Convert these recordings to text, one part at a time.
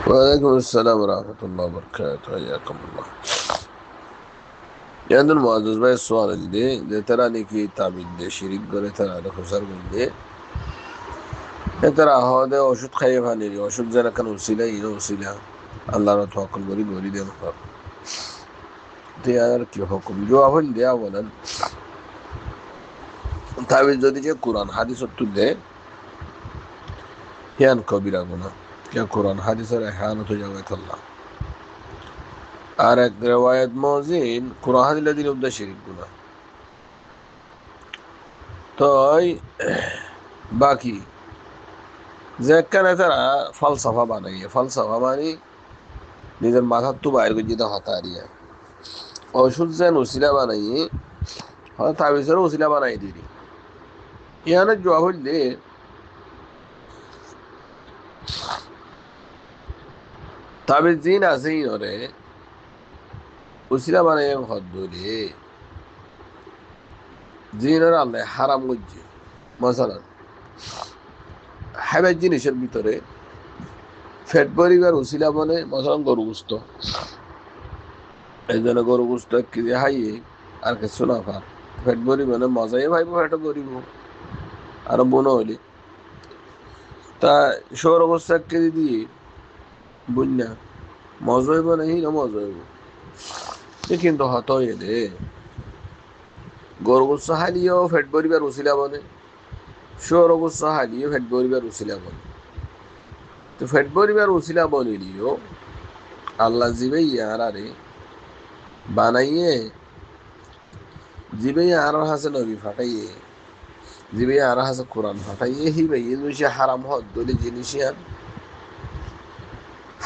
وعليكم السلام ورحمة الله وبركاته. حياكم الله. عندنا معزز भाई सवाल दे तरह ने की ताबीद दे शिरिक करे तरह ने खुसर दे तरह हो दे ওষুধ খাইয়ে ভানি ওষুধ যেন কেন উসিলা ইনো উসিলা আল্লাহর তাওয়াক্কুল করি গরি দে মত তে আর কি হুকুম জবাব হল দেয়া বলেন তাবিজ যদি যে কোরআন হাদিস তুলে হিয়ান কবিরা গুনাহ কে কোরআন হাদিসের ইহানত হয়ে যাবে আল্লাহ আর এক রিওয়ায়াত মওজিন কোরআন হাদিস দিন উদ্দা শিরিক গুনাহ তো বাকি যেখানে তারা ফলসফা বানাইয়ে ফলসফা মানে নিজের মাথার তো বাইরে যেতে হতারিয়া ওষুধ যেন উসিলা বানাইয়ে হয়তো তাবিজের উসিলা বানাই দিলি ইয়ানে জবাব হইলে তাবিজ জিন আছে ইনরে উসিলা বানাই হদ দলে জিনের আল্লাহ হারাম করছে মশালা হ্যাবের জিনিসের ভিতরে ফ্যাট পরিবার উসিলা বনে মশালা গরু গুস্ত এই জন্য গরু গুস্ত এক কেজি হাইয়ে আর কিছু না খার ফ্যাট পরিমাণে মজাই ভাইব ফ্যাট করিব আর বোন হইলে তা সৌর অবস্থা এক কেজি দিয়ে বুঝনা মজা হইব না হিনা মজা হইব কিন্তু হত হয়ে দে গরু গুস্ত হালিয়েও ফ্যাট পরিবার উসিলা বনে সৌর গুস্ত হালিয়ে ফ্যাট পরিবার উসিলা বনে তো ফ্যাট পরিবার উসিলা বনিলিও আল্লাহ জিবে ইয়ারারে বানাইয়ে জিবে আর হাসে নবী ফাটাইয়ে জিবে আর হাসে কোরআন ফাটাইয়ে হিবে এই জিনিস হারাম হদ দলি জিনিস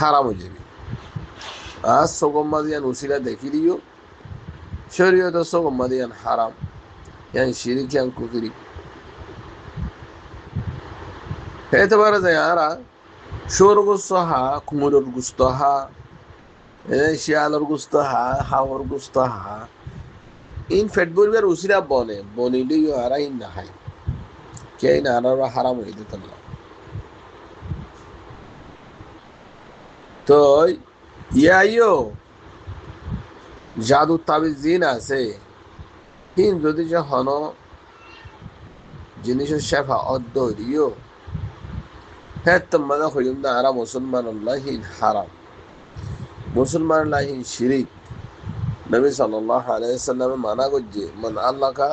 হারাম হয়ে যাবে আজ সগম্মাদিয়ান উসিলা দেখি দিও শরীয়ত সগম্মাদিয়ান হারাম ইয়ান শিরিক ইয়ান কুফরি হেতে পারে যায় আরা শোর গুস্ত হা কুমুরের গুস্ত হা শিয়ালের গুস্ত হা হাওর গুস্ত হা ইন ফেট বরিবার উসিলা বনে বনিলিও আরা ইন না খায় কে না আরা হারাম হয়ে যেত না তো ইয়াইও জাদু তাবিজ জিন আছে হিন যদি যে হন জিনিসের শেফা অদ্দরিও হ্যাঁ তোমাদের হইম না আরা মুসলমান আল্লাহিন হারাম মুসলমান আল্লাহিন শিরিক নবী সাল্লাল্লাহু আলাইহি ওয়াসাল্লাম মানা করছে মান আল্লাহকা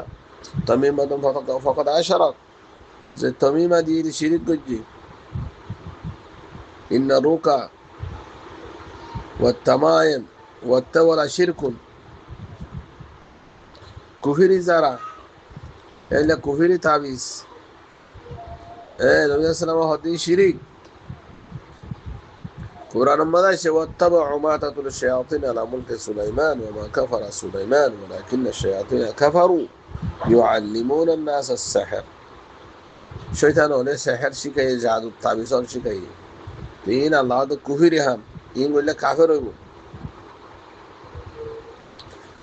তামিমাতুন ফাকাদ আশরাক যে তামিমা দিয়ে শিরিক করছে ইন্না রুকা ওয়া তামায়েম ওয়া তাওয়ালা শিরকুন কুফরি যারা এলে কুফরি তাবিজ নবী সাল্লাল্লাহু আলাইহি শিরিক قرآن مدى واتبعوا ما تتلو الشياطين على ملك سليمان وما كفر سليمان ولكن الشياطين كفروا يعلمون الناس السحر شيطان هنا سحر شكاية جادو التعبيصان شكاية تين الله ده كفرهم يقول لك كافر هو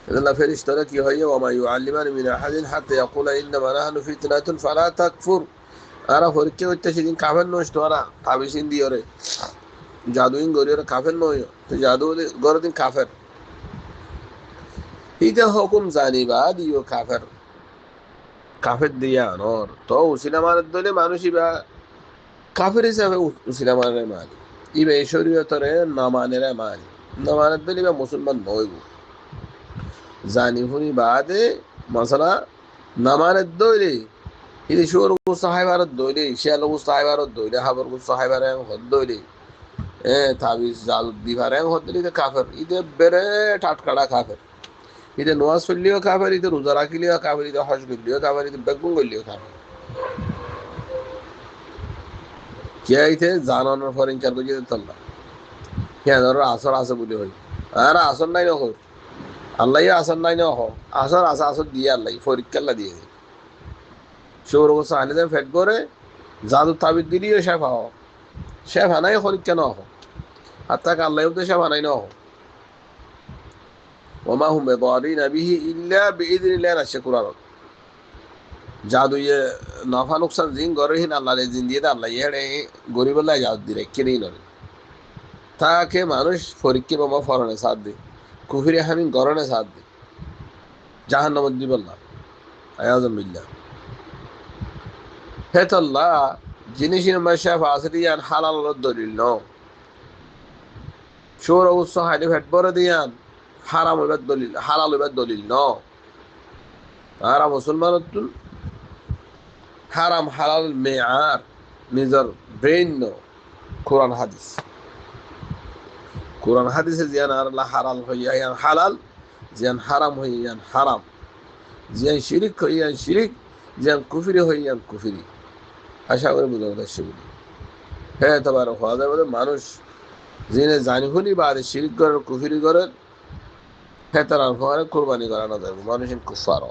إذا الله فرشتنا كي هي وما يعلمان من أحد حتى يقول إنما نحن فتنة فلا تكفر أنا فرقة والتشدين كافر نوشت ورا تعبيصين ديوري জাদুইন গরিয়র কাফের নয় তো জাদু গরদিন কাফের ইতে হুকুম জানিবা দিও কাফের কাফের দিয়া নর তো উসিলা মারার দলে মানুষই বা কাফের হিসাবে উসিলা মারার মানি ইবে শরীয়তরে না মানেরা মানি না মানার দলে বা মুসলমান নইব জানি হুনি বাদে মশলা না মানের দলে ইদি শুর সাহেবার দলে শিয়াল সাহেবার দলে হাবর সাহেবার দলে তাবিজ জাল দিভারে হতে কাফের ইদে বেড়ে টাটকাড়া কাফের ইদে নোয়াজ পড়লিও কাফের ইদে রোজা রাখিলেও কাফের ইদে হজ করলিও কাফের ইদে বেগুন করলিও কাফের কে আইতে জানানোর পর ইনকার করে যেতে তল্লা কে ধরো আসর আছে বলে হই আর আসর নাই না হোক আল্লাহ আসর নাই না হোক আসর আছে আসর দিয়ে আল্লাহ পরীক্ষা দিয়ে দিই সৌর বছর আনে দেন ফেট করে জাদু তাবিজ দিলিও শেফা হোক শেফা নাই পরীক্ষা না হোক হাত্তা আল্লাহ উদ্দেশ্যে বানাই না হোক ওমা হুম বেদারিন বিহি ইল্লা বিইذনিল্লাহ নাশকুরান জাদু নফা নুকসান জিন গরহিন আল্লাহ জিন দিয়ে আল্লাহ হেড়ে গরিব আল্লাহ জাদু দিরে কিনেই নরে তাকে মানুষ পরীক্ষা বাবা ফরনে সাথ দি কুফিরে হামিন গরনে সাথ দি জাহান্নাম দি বললাম আয়াজুবিল্লাহ হেতাল্লাহ জিনিসের মাশাফ আসরিয়ান হালাল দলিল ন শোর উৎস হাইলে ভেট বড় দিয়ান হারাম হইবার দলিল হালাল হইবার দলিল ন তারা মুসলমান হারাম হালাল মেয়ার নিজের ব্রেন ন কোরআন হাদিস কোরআন হাদিসে জিয়ান আল্লাহ হালাল হইয়ান হালাল জিয়ান হারাম হইয়ান হারাম জিয়ান শিরিক হইয়ান শিরিক জিয়ান কুফরি হইয়ান কুফরি আশা করে বুঝাতে সেগুলি হ্যাঁ তোমার হওয়া যাবে মানুষ যিনি জানি শুনি বা শিরিক করেন কুফরি করেন হ্যাঁ তারা কোরবানি করানো যাবে মানুষের কুফার